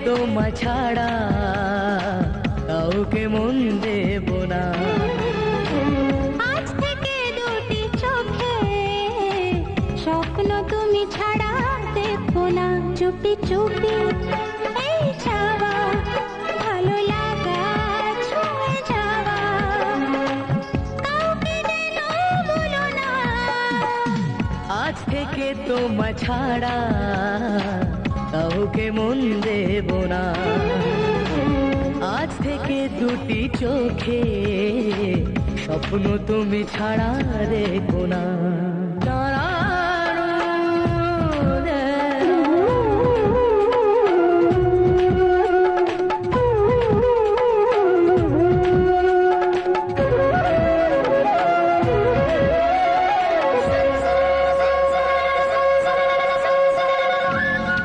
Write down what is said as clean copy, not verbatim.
তোমায় ছাড়া কাউকে মন দেব না। আজ থেকে দুটি চোখে স্বপ্ন তুমি ছাড়া দেখবো না। চুপি চুপি এই যাওয়া, ভালো লাগা ছুঁয়ে যাওয়া, কাউকে যেন বলো না। আজ থেকে তোমায় ছাড়া কাউকে মন দেব না। আজ থেকে দুটি চোখে স্বপ্ন তুমি ছাড়া দেখো না।